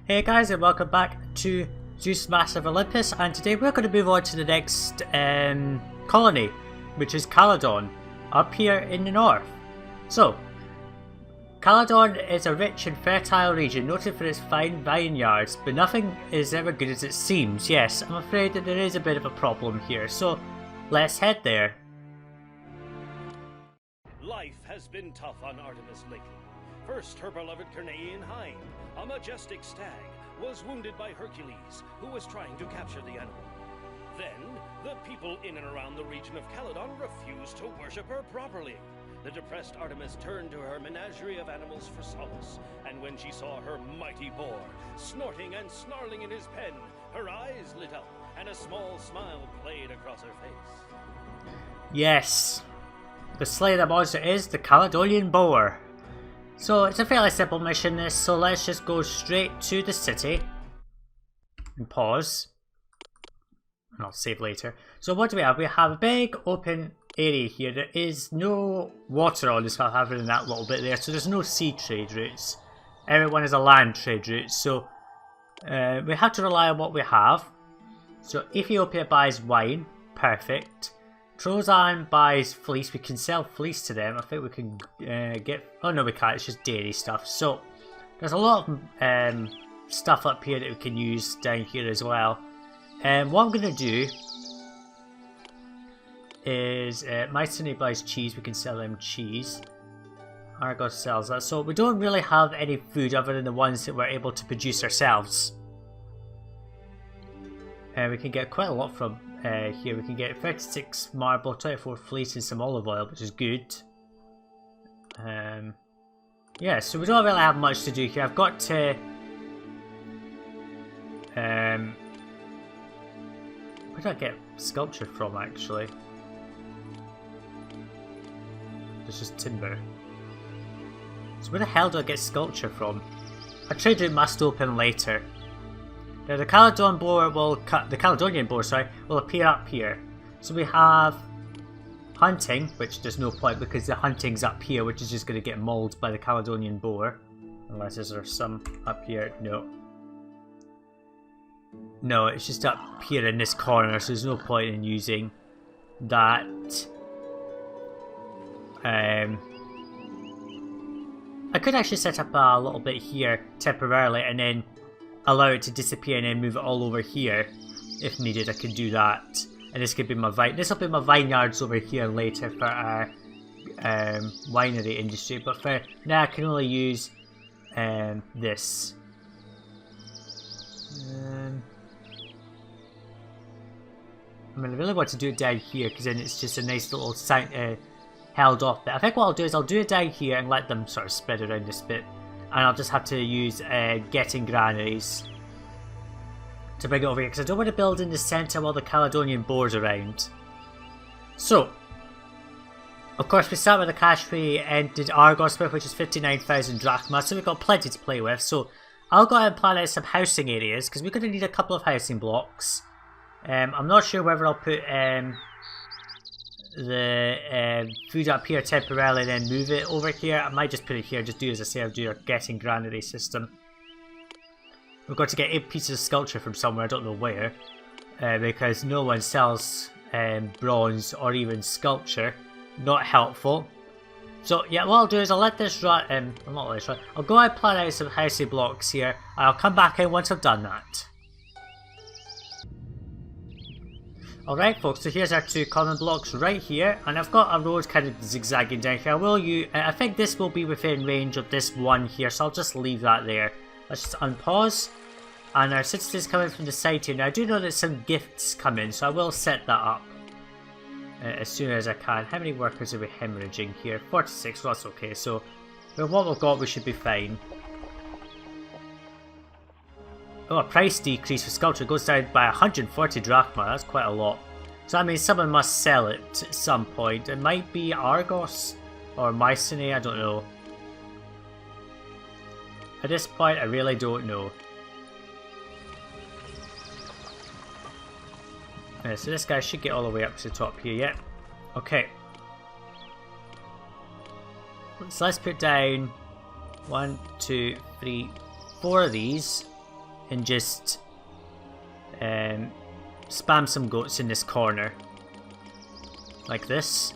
Hey guys, and welcome back to Zeus Massive Olympus, and today we're going to move on to the next colony, which is Caledon, up here in the north. So, Caledon is a rich and fertile region noted for its fine vineyards, but nothing is ever good as it seems. Yes, I'm afraid that there is a bit of a problem here, so let's head there. Life has been tough on Artemis lately. First, her beloved Carnean hind, a majestic stag, was wounded by Hercules, who was trying to capture the animal. Then, the people in and around the region of Caledon refused to worship her properly. The depressed Artemis turned to her menagerie of animals for solace, and when she saw her mighty boar, snorting and snarling in his pen, her eyes lit up, and a small smile played across her face. Yes, the slay the monster is the Caledonian Boar. So it's a fairly simple mission this, so let's just go straight to the city and pause, and I'll save later. So what do we have? We have a big open area here. There is no water on this, other than that little bit there, so there's no sea trade routes. Everyone is a land trade route, so we have to rely on what we have. So Ethiopia buys wine, perfect. Trozan buys fleece. We can sell fleece to them. I think we can get... Oh no, we can't. It's just dairy stuff. So there's a lot of stuff up here that we can use down here as well. And what I'm going to do is Mycenae buys cheese. We can sell them cheese. Argos sells that. So we don't really have any food other than the ones that we're able to produce ourselves. And we can get quite a lot from here. We can get 36 marble, 24 fleece and some olive oil, which is good. Yeah, so we don't really have much to do here. I've got to... where did I get sculpture from, actually? There's just timber. So where the hell do I get sculpture from? Our trade route must open later. Now the Caledonian Boar will appear up here. So we have hunting, which there's no point because the hunting's up here, which is just going to get mauled by the Caledonian Boar. Unless there's some up here. No. No, it's just up here in this corner, so there's no point in using that. I could actually set up a little bit here temporarily and then allow it to disappear and then move it all over here. If needed, I could do that. And this could be my this will be my vineyards over here later for our winery industry. But for now, I can only use this. I mean, I really want to do it down here because then it's just a nice little held off bit. I think what I'll do is I'll do it down here and let them sort of spread around this bit. And I'll just have to use getting granaries to bring it over here because I don't want to build in the centre while the Caledonian Boar's around. So, of course, we start with the cash we ended Argos with, which is 59,000 drachma, so we've got plenty to play with. So, I'll go ahead and plan out some housing areas because we're going to need a couple of housing blocks. I'm not sure whether I'll put the food up here temporarily and then move it over here. I might just put it here, just do as I say, I'll do a getting granary system. We've got to get 8 pieces of sculpture from somewhere, I don't know where, because no one sells bronze or even sculpture. Not helpful. So yeah, what I'll do is I'll let this run, I'll not let this run, I'll go and plan out some housing blocks here, and I'll come back in once I've done that. Alright folks, so here's our 2 common blocks right here, and I've got a road kind of zigzagging down here. I think this will be within range of this one here, so I'll just leave that there. Let's just unpause, and our citizens coming from the side here. Now I do know that some gifts come in, so I will set that up as soon as I can. How many workers are we hemorrhaging here? 46, well that's okay, so with what we've got we should be fine. Oh, a price decrease for sculpture goes down by 140 drachma, that's quite a lot. So that means someone must sell it at some point. It might be Argos or Mycenae, I don't know. At this point, I really don't know. So this guy should get all the way up to the top here, yeah. Okay. So let's put down 1, 2, 3, 4 of these. and just spam some goats in this corner. Like this.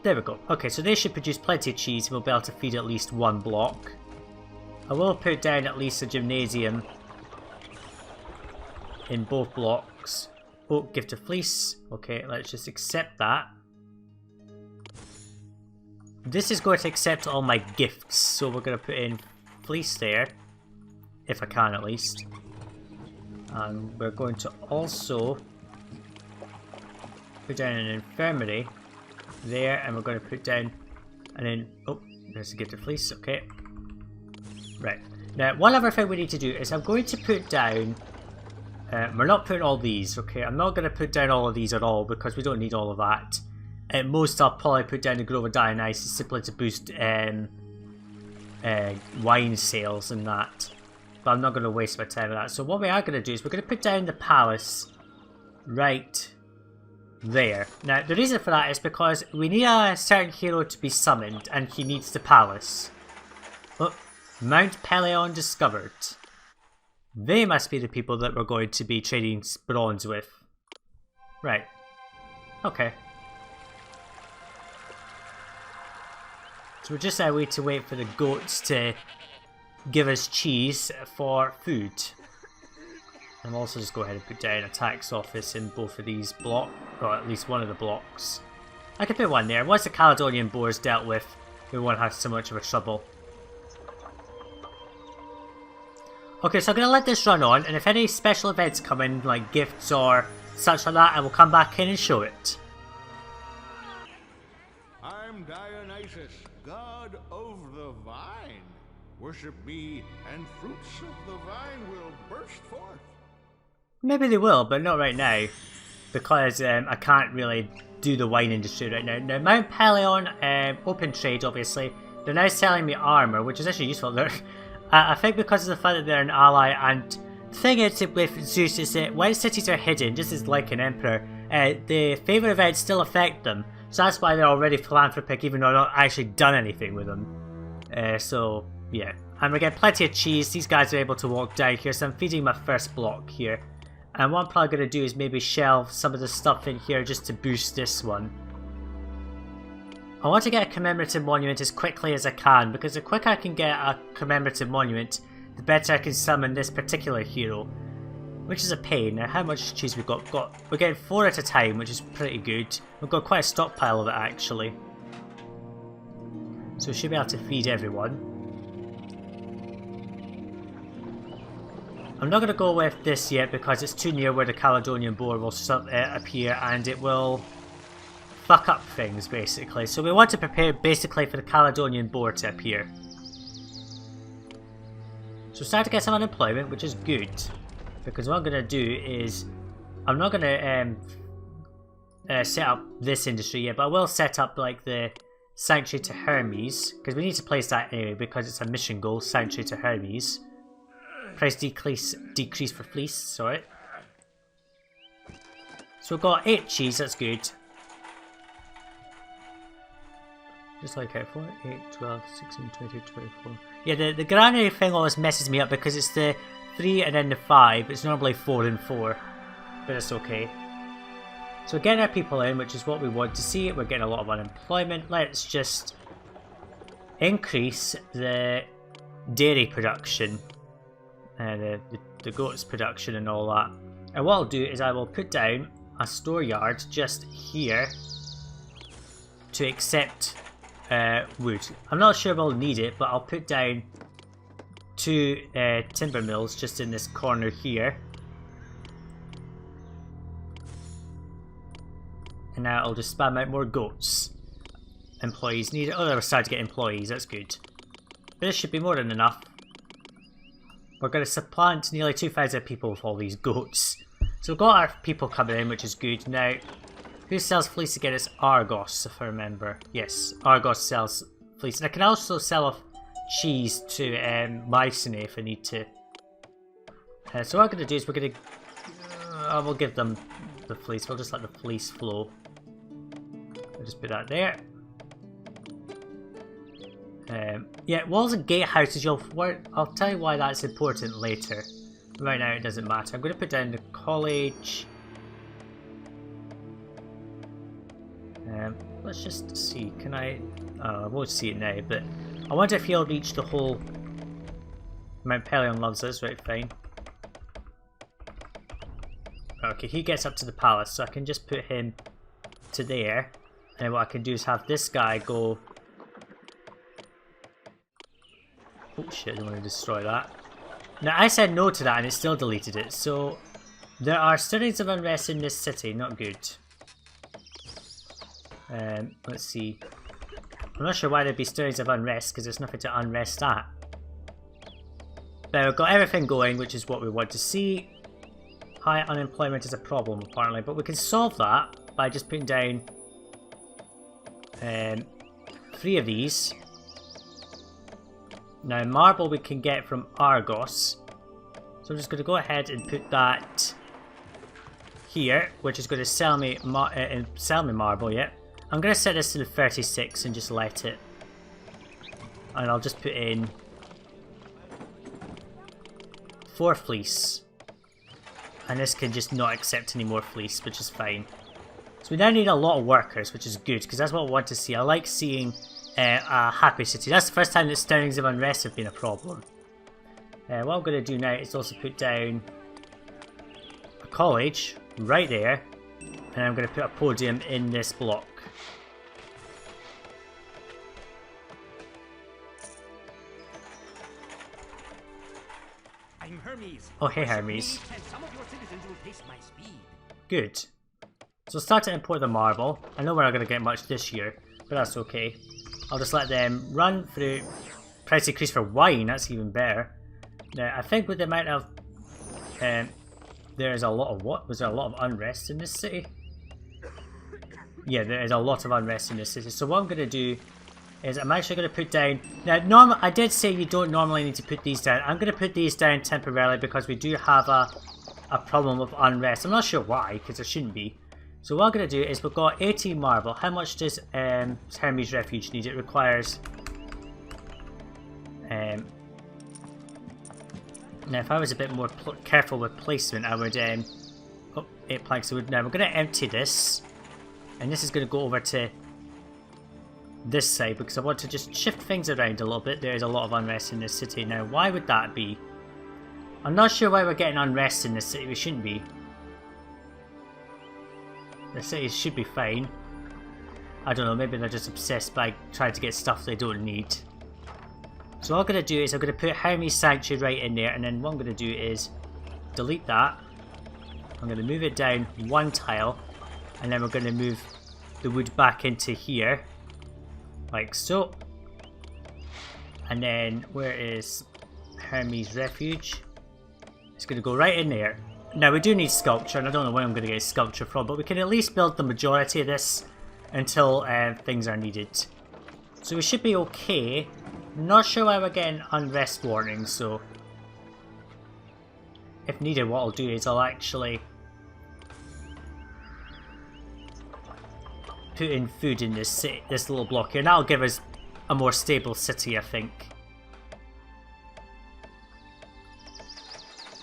There we go. Okay, so they should produce plenty of cheese. We'll be able to feed at least one block. I will put down at least a gymnasium in both blocks. Oh, gift of fleece. Okay, let's just accept that. This is going to accept all my gifts, so we're going to put in fleece there, if I can at least. And we're going to also put down an infirmary there, and we're going to put down and then oh, there's a gift of fleece. Okay, right, now one other thing we need to do is I'm going to put down we're not putting all these. Okay, I'm not going to put down all of these at all because we don't need all of that. At most I'll probably put down the Grove of Dionysus simply to boost wine sales and that, but I'm not going to waste my time with that. So what we are going to do is we're going to put down the palace right there. Now the reason for that is because we need a certain hero to be summoned and he needs the palace. Oh, Mount Pelion discovered. They must be the people that we're going to be trading bronze with. Right. Okay. So we're just waiting to wait for the goats to give us cheese for food. And we'll also just go ahead and put down a tax office in both of these blocks, or at least one of the blocks. I could put one there. Once the Caledonian Boar is dealt with, we won't have so much of a trouble. Okay, so I'm going to let this run on, and if any special events come in, like gifts or such like that, I will come back in and show it. I'm Dionysus, god of the vine. Worship me, and fruits of the vine will burst forth. Maybe they will, but not right now, because I can't really do the wine industry right now. Now, Mount Pelion, open trade, obviously. They're now selling me armor, which is actually useful. I think because of the fact that they're an ally, and the thing is with Zeus is that when cities are hidden, just as like an emperor, the favour events still affect them. So that's why they're already philanthropic, even though I've not actually done anything with them. So, yeah. And we get plenty of cheese. These guys are able to walk down here, so I'm feeding my first block here. And what I'm probably going to do is maybe shelve some of the stuff in here just to boost this one. I want to get a commemorative monument as quickly as I can, because the quicker I can get a commemorative monument, the better I can summon this particular hero. Which is a pain. Now, how much cheese we've got? We're getting 4 at a time, which is pretty good. We've got quite a stockpile of it, actually. So we should be able to feed everyone. I'm not going to go with this yet because it's too near where the Caledonian Boar will appear, and it will fuck up things, basically. So we want to prepare basically for the Caledonian Boar to appear. So we're starting to get some unemployment, which is good. Because what I'm going to do is, I'm not going to set up this industry yet, but I will set up like the Sanctuary to Hermes, because we need to place that anyway, because it's a mission goal, Sanctuary to Hermes. Price decrease for fleece, sorry. So we've got 8 cheese, that's good. Just like how 4, 8, 12, 16, 20, 24. Yeah, the granary thing always messes me up because it's the 3 and then the 5. It's normally 4 and 4. But it's okay. So we're getting our people in, which is what we want to see. We're getting a lot of unemployment. Let's just increase the dairy production. The goats production and all that. And what I'll do is I will put down a store yard just here to accept wood. I'm not sure we'll need it, but I'll put down 2 timber mills just in this corner here. And now I'll just spam out more goats. Employees needed. Oh, we're starting to get employees, that's good. But this should be more than enough. We're going to supplant nearly 2,000 people with all these goats. So we've got our people coming in, which is good. Now, who sells fleece again? It's Argos, if I remember. Yes, Argos sells fleece. And I can also sell off cheese to Mycenae if I need to. So what I'm going to do is we're going to... I will give them the fleece. We'll just let the fleece flow. I'll just put that there. Yeah, walls and gatehouses, I'll tell you why that's important later. Right now it doesn't matter. I'm going to put down the college. Let's just see, can I won't see it now, but I wonder if he'll reach the whole Mount Pelion loves us, right, fine. Okay, he gets up to the palace, so I can just put him to there, and what I can do is have this guy go. Oh shit, I don't want to destroy that. Now I said no to that and it still deleted it, so there are stirrings of unrest in this city, not good. Let's see. I'm not sure why there'd be stirrings of unrest because there's nothing to unrest at. But we've got everything going, which is what we want to see. High unemployment is a problem apparently, but we can solve that by just putting down 3 of these. Now marble we can get from Argos, so I'm just going to go ahead and put that here, which is going to sell me marble. Yeah, I'm going to set this to the 36 and just let it, and I'll just put in 4 fleece, and this can just not accept any more fleece, which is fine. So we now need a lot of workers, which is good because that's what I want to see. I like seeing a happy city. That's the first time that stirrings of unrest have been a problem. What I'm going to do now is also put down a college right there, and I'm going to put a podium in this block. I'm Hermes. Oh hey Hermes. Some of your citizens will taste my speed. Good. So start to import the marble. I know we're not going to get much this year, but that's okay. I'll just let them run through. Price increase for wine, that's even better. Now I think with the amount of there's a lot of was there a lot of unrest in this city? Yeah, there is a lot of unrest in this city. So what I'm going to do is I'm actually going to put down. Now I did say you don't normally need to put these down. I'm going to put these down temporarily because we do have a problem of unrest. I'm not sure why, because there shouldn't be. So what I'm going to do is we've got 18 marble. How much does Hermes Refuge need? It requires... now if I was a bit more careful with placement, I would... 8 planks. Now we're going to empty this. And this is going to go over to this side because I want to just shift things around a little bit. There is a lot of unrest in this city. Now why would that be? I'm not sure why we're getting unrest in this city. We shouldn't be. The city should be fine. I don't know, maybe they're just obsessed by trying to get stuff they don't need. So what I'm going to do is I'm going to put Hermes Sanctuary right in there, and then what I'm going to do is delete that. I'm going to move it down 1 tile, and then we're going to move the wood back into here, like so. And then where is Hermes Refuge? It's going to go right in there. Now we do need sculpture, and I don't know where I'm going to get sculpture from, but we can at least build the majority of this until things are needed. So we should be okay. Not sure why we're getting unrest warnings, so if needed what I'll do is I'll actually put in food in this little block here, and that'll give us a more stable city, I think.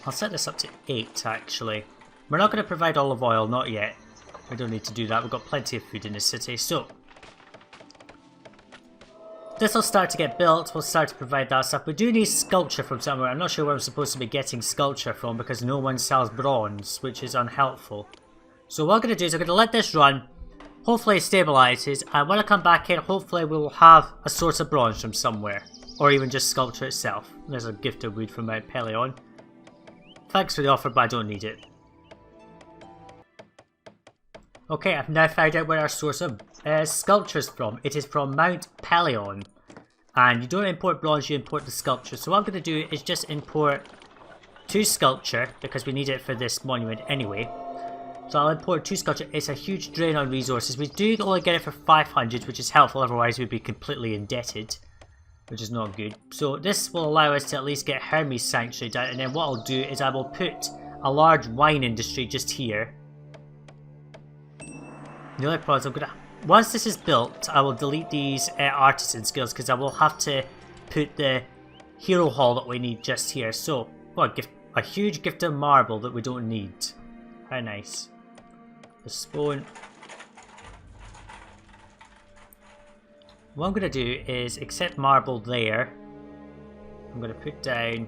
I'll set this up to 8 actually. We're not going to provide olive oil, not yet. We don't need to do that, we've got plenty of food in this city. So this will start to get built, we'll start to provide that stuff. We do need sculpture from somewhere. I'm not sure where I'm supposed to be getting sculpture from because no one sells bronze, which is unhelpful. So what I'm going to do is I'm going to let this run. Hopefully it stabilises, and when I come back in, hopefully we will have a source of bronze from somewhere. Or even just sculpture itself. There's a gift of wood from Mount Pelion. Thanks for the offer, but I don't need it. Okay, I've now found out where our source of sculpture is from. It is from Mount Pelion. And you don't import bronze, you import the sculpture. So what I'm going to do is just import 2 sculpture, because we need it for this monument anyway. So I'll import 2 sculpture. It's a huge drain on resources. We do only get it for 500, which is helpful, otherwise we'd be completely indebted, which is not good. So this will allow us to at least get Hermes Sanctuary down, and then what I'll do is I will put a large wine industry just here. The only problem is once this is built, I will delete these artisan skills because I will have to put the hero hall that we need just here. So, what a huge gift of marble that we don't need. How nice. The spawn. What I'm going to do is accept marble there. I'm going to put down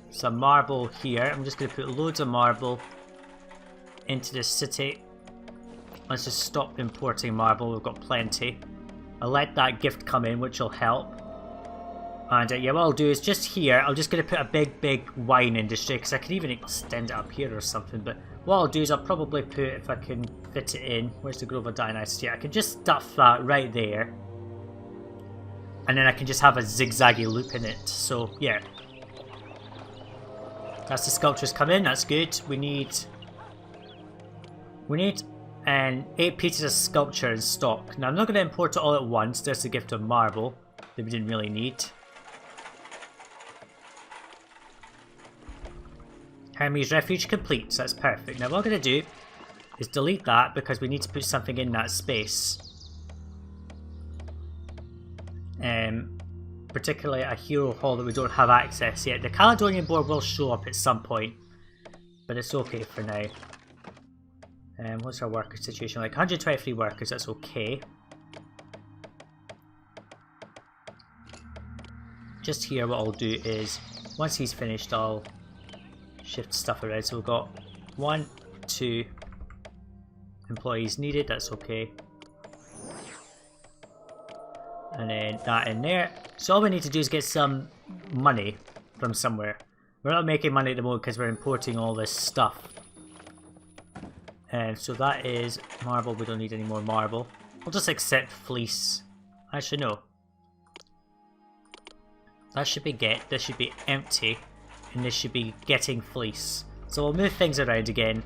some marble here. I'm just going to put loads of marble into this city. Let's just stop importing marble, we've got plenty. I'll let that gift come in, which will help. And yeah, what I'll do is just here, I'm just going to put a big wine industry, because I can even extend it up here or something. But what I'll do is I'll probably put, if I can fit it in, where's the Grove of Dionysus? Yeah, I can just stuff that right there. And then I can just have a zigzaggy loop in it. So yeah. That's the sculptures come in, that's good. We need 8 pieces of sculpture in stock. Now I'm not going to import it all at once, there's the gift of marble that we didn't really need. Hermes Refuge complete, so that's perfect. Now what I'm going to do is delete that because we need to put something in that space. Particularly a hero hall that we don't have access yet. The Caledonian board will show up at some point, but it's okay for now. What's our worker situation like? 123 workers, that's okay. Just here what I'll do is, once he's finished I'll shift stuff around. So we've got 1, 2 employees needed, that's okay. And then that in there. So all we need to do is get some money from somewhere. We're not making money at the moment because we're importing all this stuff. And so that is marble, we don't need any more marble. We'll just accept fleece. Actually no. That should be get, this should be empty, and this should be getting fleece. So we'll move things around again.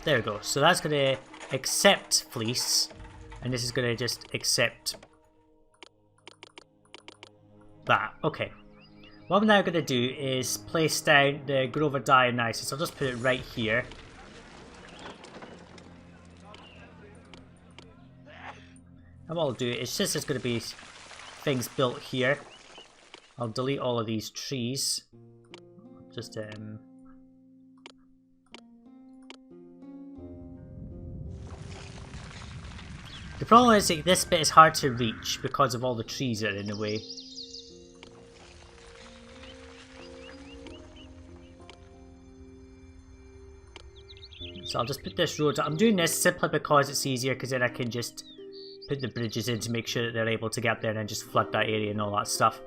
There we go, so that's going to accept fleece, and this is going to just accept that. Okay. What I'm now going to do is place down the Grove of Dionysus. I'll just put it right here. And what I'll do is just there's going to be things built here. I'll delete all of these trees. Just the problem is that this bit is hard to reach because of all the trees that are in the way. So I'll just put this road. I'm doing this simply because it's easier, because then I can just put the bridges in to make sure that they're able to get up there and then just flood that area and all that stuff.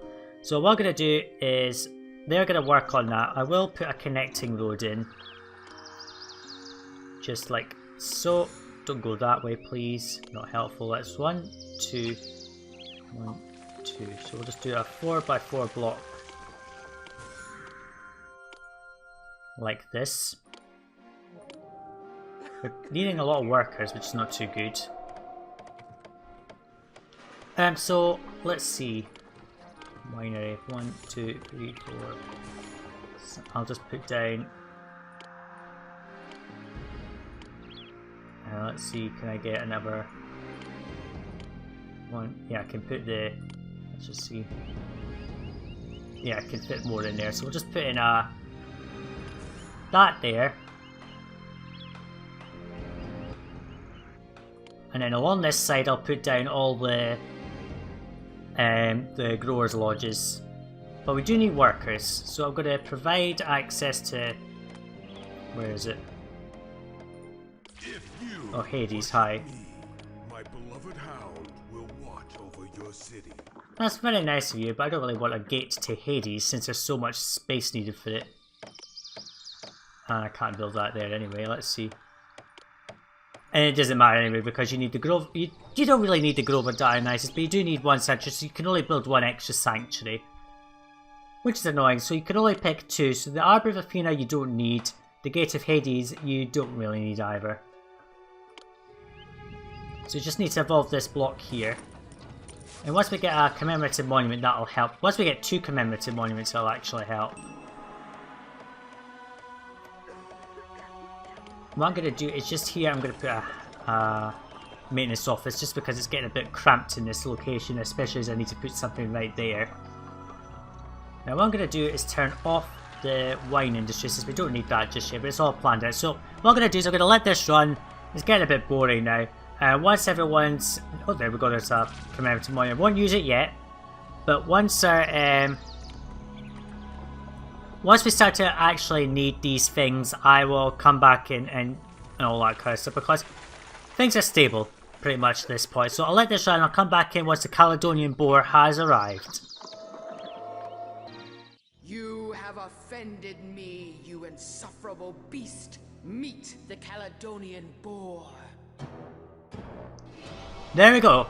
So what I'm going to do is they're going to work on that. I will put a connecting road in. Just like so. Don't go that way, please. Not helpful. That's 1, 2, 1, 2. So we'll just do a 4x4 block. Like this. We're needing a lot of workers, which is not too good. So let's see. Winery 1, 2, 3, 4. So I'll just put down. Let's see. Can I get another one? Yeah, I can put the. Let's just see. Yeah, I can fit more in there. So we'll just put in a that there. And then along this side I'll put down all the growers' lodges. But we do need workers, so I'm going to provide access to... Where is it? Oh, Hades, hi. My beloved hound will watch over your city. That's very nice of you, but I don't really want a gate to Hades since there's so much space needed for it. And I can't build that there anyway, let's see. And it doesn't matter anyway because you need the Grove. You don't really need the Grove of Dionysus, but you do need one sanctuary, so you can only build one extra sanctuary. Which is annoying, so you can only pick 2. So the Arbor of Athena you don't need, the Gate of Hades you don't really need either. So you just need to evolve this block here. And once we get a commemorative monument, that'll help. Once we get 2 commemorative monuments, that'll actually help. What I'm going to do is just here, I'm going to put a maintenance office just because it's getting a bit cramped in this location, especially as I need to put something right there. Now what I'm going to do is turn off the wine industry since we don't need that just yet, but it's all planned out. So what I'm going to do is I'm going to let this run. It's getting a bit boring now. Once everyone's... Oh, there we go, there's a commemorative monument. I won't use it yet, but once we start to actually need these things, I will come back in and all that kind of stuff because things are stable pretty much at this point. So I'll let this run and I'll come back in once the Caledonian Boar has arrived. You have offended me, you insufferable beast. Meet the Caledonian Boar. There we go.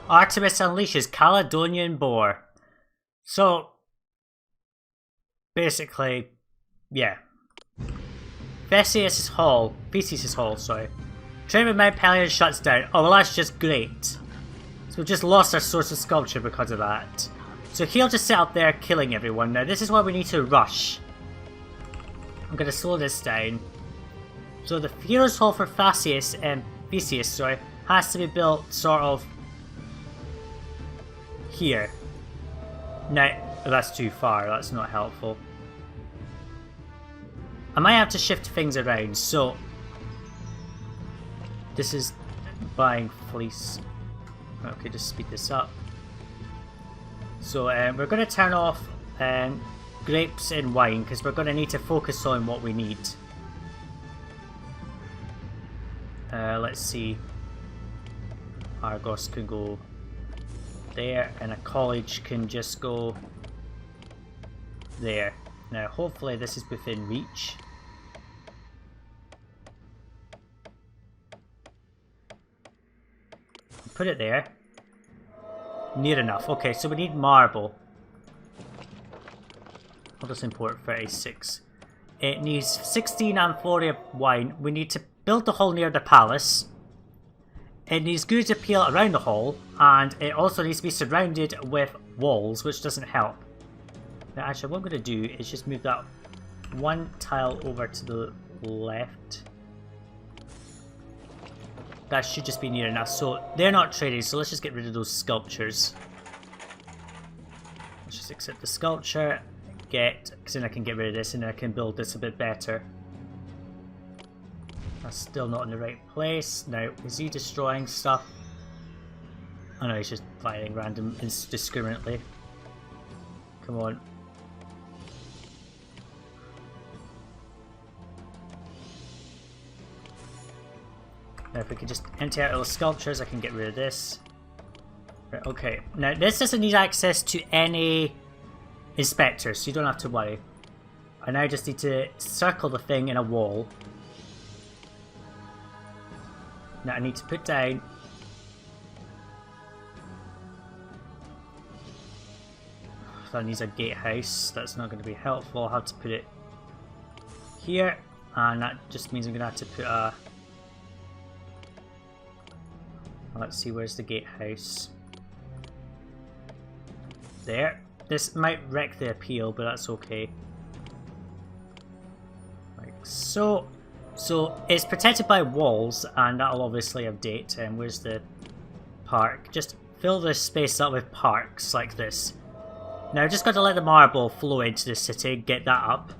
Artemis unleashes Caledonian Boar. So, basically, yeah. Theseus' Hall, sorry. Train with Mount Pelion shuts down. Oh, well that's just great. So we've just lost our source of sculpture because of that. So he'll just sit up there killing everyone. Now this is why we need to rush. I'm going to slow this down. So the Hero's Hall for Theseus, has to be built sort of here. Now, that's too far, that's not helpful. I might have to shift things around, so this is buying fleece. Okay, just speed this up. So we're going to turn off grapes and wine because we're going to need to focus on what we need. Let's see. Argos can go there and a college can just go there. Now hopefully this is within reach. Put it there. Near enough. Okay, so we need marble. I'll just import 36. It needs 16 amphoria wine. We need to build the hall near the palace. It needs good appeal around the hall, and it also needs to be surrounded with walls, which doesn't help. Now actually what I'm going to do is just move that one tile over to the left. That should just be near enough. So they're not trading, so let's just get rid of those sculptures. Let's just accept the sculpture, because then I can get rid of this and then I can build this a bit better. That's still not in the right place. Now, is he destroying stuff? Oh no, he's just firing random indiscriminately. Come on. Now if we could just empty out all the sculptures, I can get rid of this. Right, okay. Now this doesn't need access to any inspectors, so you don't have to worry. I now just need to circle the thing in a wall. Now I need to put down that needs a gatehouse. That's not going to be helpful. I'll have to put it here, and that just means I'm going to have to put a... Let's see, where's the gatehouse? There. This might wreck the appeal, but that's okay. Like so. So it's protected by walls, and that'll obviously update. And where's the park? Just fill this space up with parks like this. Now I just got to let the marble flow into the city, get that up.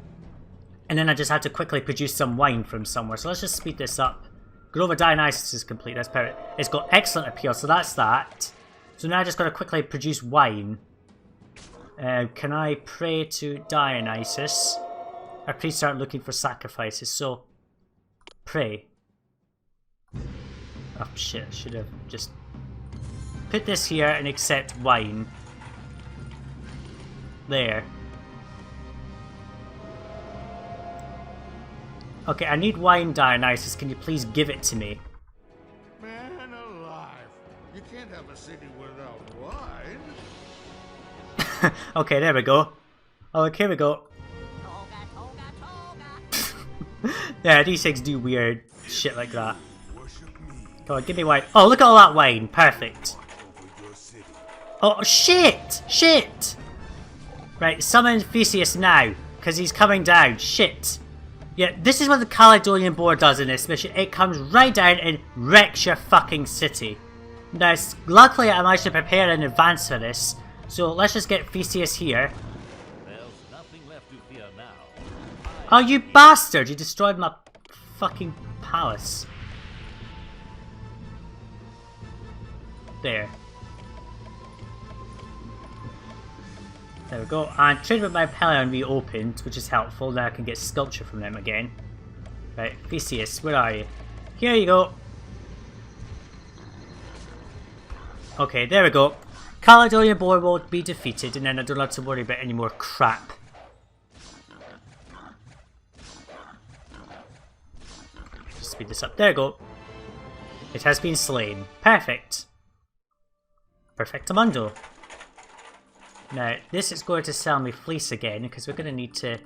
And then I just had to quickly produce some wine from somewhere. So let's just speed this up. Grove of Dionysus is complete, that's perfect. It's got excellent appeal, so that's that. So now I just got to quickly produce wine. Can I pray to Dionysus? Our priests aren't looking for sacrifices, so pray. Oh shit, I should have just put this here and accept wine. There. Okay, I need wine, Dionysus. Can you please give it to me? Man alive. You can't have a city without wine. Okay, there we go. Oh, look, here we go. Yeah, these things do weird shit like that. Come on, give me wine. Oh, look at all that wine. Perfect. Oh, shit! Shit! Right, summon Theseus now, because he's coming down. Shit. Yeah, this is what the Caledonian Boar does in this mission. It comes right down and wrecks your fucking city. Now, luckily I managed to prepare in advance for this, so let's just get Theseus here. There's nothing left to fear now. Oh, you bastard! You destroyed my fucking palace. There. There we go. And trade with my Caledon reopened, which is helpful. Now I can get sculpture from them again. Right, Theseus, where are you? Here you go. Okay, there we go. Caledonian Boar will be defeated, and then I don't have to worry about any more crap. Speed this up. There we go. It has been slain. Perfect. Perfectamundo. Now, this is going to sell me fleece again, because we're going to need to...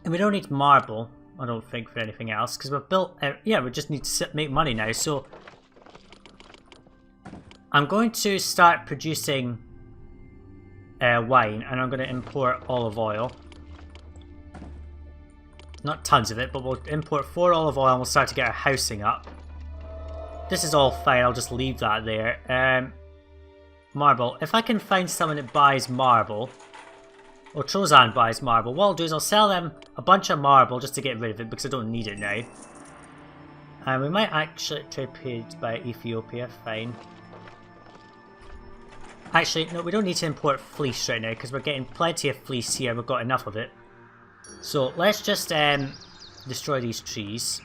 And we don't need marble, I don't think, for anything else, because we've built... yeah, we just need to make money now, so... I'm going to start producing wine, and I'm going to import olive oil. Not tons of it, but we'll import 4 olive oil and we'll start to get our housing up. This is all fine, I'll just leave that there. Marble. If I can find someone that buys marble, or Trozan buys marble, what I'll do is I'll sell them a bunch of marble just to get rid of it because I don't need it now. And we might actually trade paid by Ethiopia, fine. Actually, no, we don't need to import fleece right now because we're getting plenty of fleece here, we've got enough of it. So let's just destroy these trees.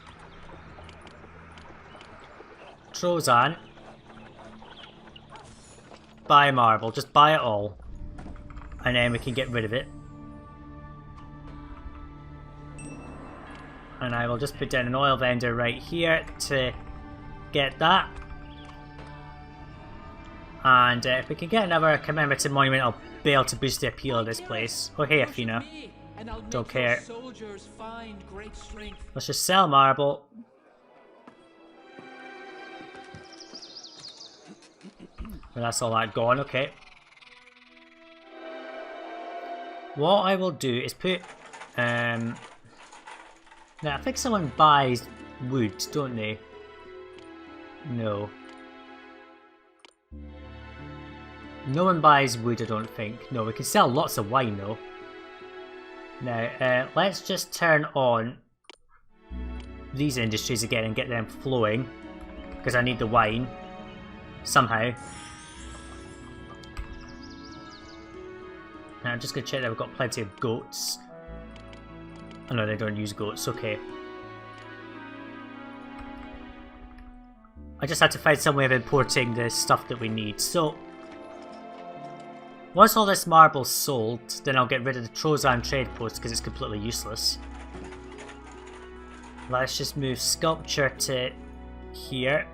Trozan. Buy marble, just buy it all. And then we can get rid of it. And I will just put down an oil vendor right here to get that. And if we can get another commemorative monument, I'll be able to boost the appeal of this place. Oh hey Athena. Don't care. Let's just sell marble. And that's all that gone, okay. What I will do is put... now I think someone buys wood, don't they? No. No one buys wood, I don't think. No, we can sell lots of wine though. Now, let's just turn on these industries again and get them flowing. Because I need the wine. Somehow. Now I'm just going to check that we've got plenty of goats. Oh no, they don't use goats, okay. I just had to find some way of importing the stuff that we need. So, once all this marble's sold, then I'll get rid of the Trozan trade post because it's completely useless. Let's just move sculpture to here.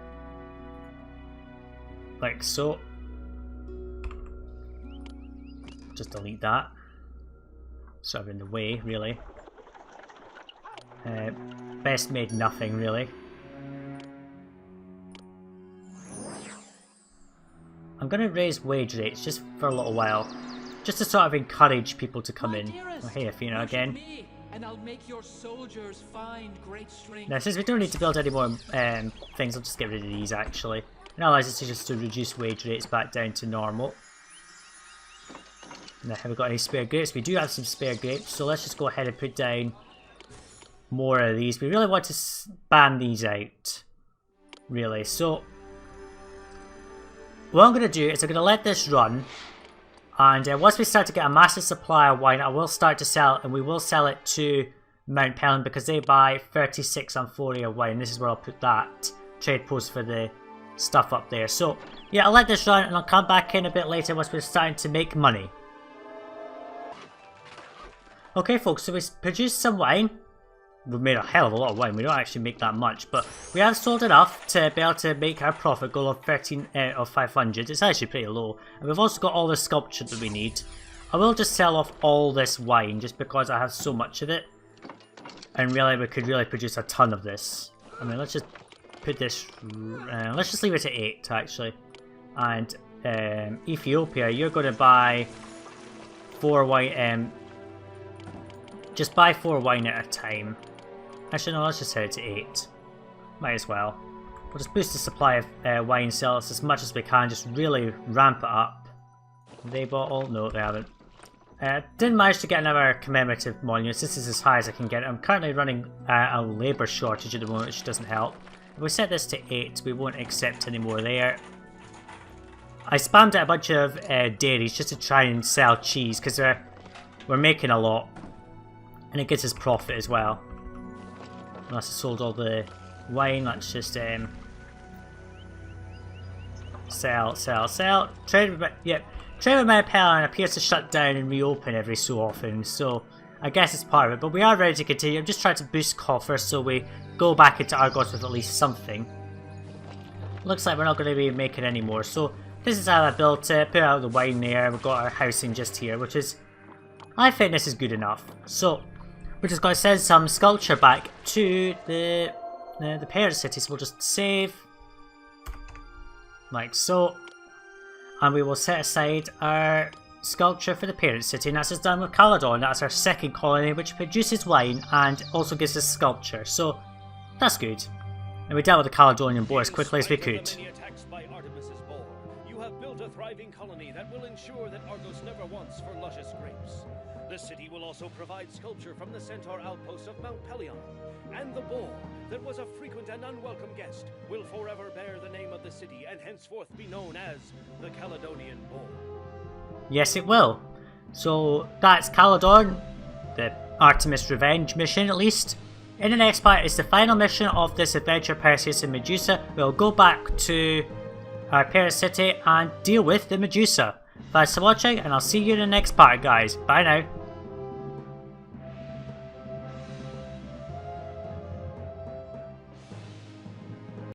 Like so. Just delete that. Sort of in the way, really. Best made nothing, really. I'm going to raise wage rates just for a little while. Just to sort of encourage people to come in. Oh, hey Athena again. And I'll make your soldiers find great strength. Now since we don't need to build any more things, I'll just get rid of these actually. And allows us just to reduce wage rates back down to normal. Now have we got any spare grapes? We do have some spare grapes, so let's just go ahead and put down more of these. We really want to ban these out. Really, so what I'm going to do is I'm going to let this run, and once we start to get a massive supply of wine, I will start to sell, and we will sell it to Mount Pelham because they buy 36 amphoria of wine. This is where I'll put that trade post for the stuff up there. So yeah, I'll let this run and I'll come back in a bit later once we're starting to make money. Okay folks, so we produced some wine. We've made a hell of a lot of wine. We don't actually make that much, but we have sold enough to be able to make our profit goal of 500. It's actually pretty low. And we've also got all the sculpture that we need. I will just sell off all this wine just because I have so much of it. And really, we could really produce a ton of this. I mean, let's just put this... let's just leave it at 8, actually. And Ethiopia, you're going to buy 4 white... Just buy 4 wine at a time. Actually no, let's just set it to 8. Might as well. We'll just boost the supply of wine sales as much as we can, just really ramp it up. They bought all? No, they haven't. Didn't manage to get another commemorative monument. This is as high as I can get. I'm currently running a labour shortage at the moment, which doesn't help. If we set this to 8, we won't accept any more there. I spammed out a bunch of dairies just to try and sell cheese, because we're making a lot. And it gives us profit as well. Unless I sold all the wine, let's just sell. Trade with my Paladin appears to shut down and reopen every so often, so I guess it's part of it. But we are ready to continue. I'm just trying to boost coffers so we go back into Argos with at least something. Looks like we're not going to be making any more, so this is how I built it. Put out the wine there. We've got our housing just here, which is, I think this is good enough. So we're just going to send some sculpture back to the parent city. So we'll just save like so. And we will set aside our sculpture for the parent city, and that's just done with Caledon. That's our second colony, which produces wine and also gives us sculpture, so that's good. And we dealt with the Caledonian Boar as quickly as we could. Many attacks by Artemis's Boar, you have built a thriving colony that will ensure that Argos never wants for luscious grapes. The city will also provide sculpture from the Centaur outpost of Mount Pelion, and the Boar, that was a frequent and unwelcome guest, will forever bear the name of the city and henceforth be known as the Caledonian Boar. Yes, it will. So that's Caledon, the Artemis Revenge mission at least. In the next part is the final mission of this adventure, Perseus and Medusa. We'll go back to our parent city and deal with the Medusa. Thanks for watching, and I'll see you in the next part, guys. Bye now.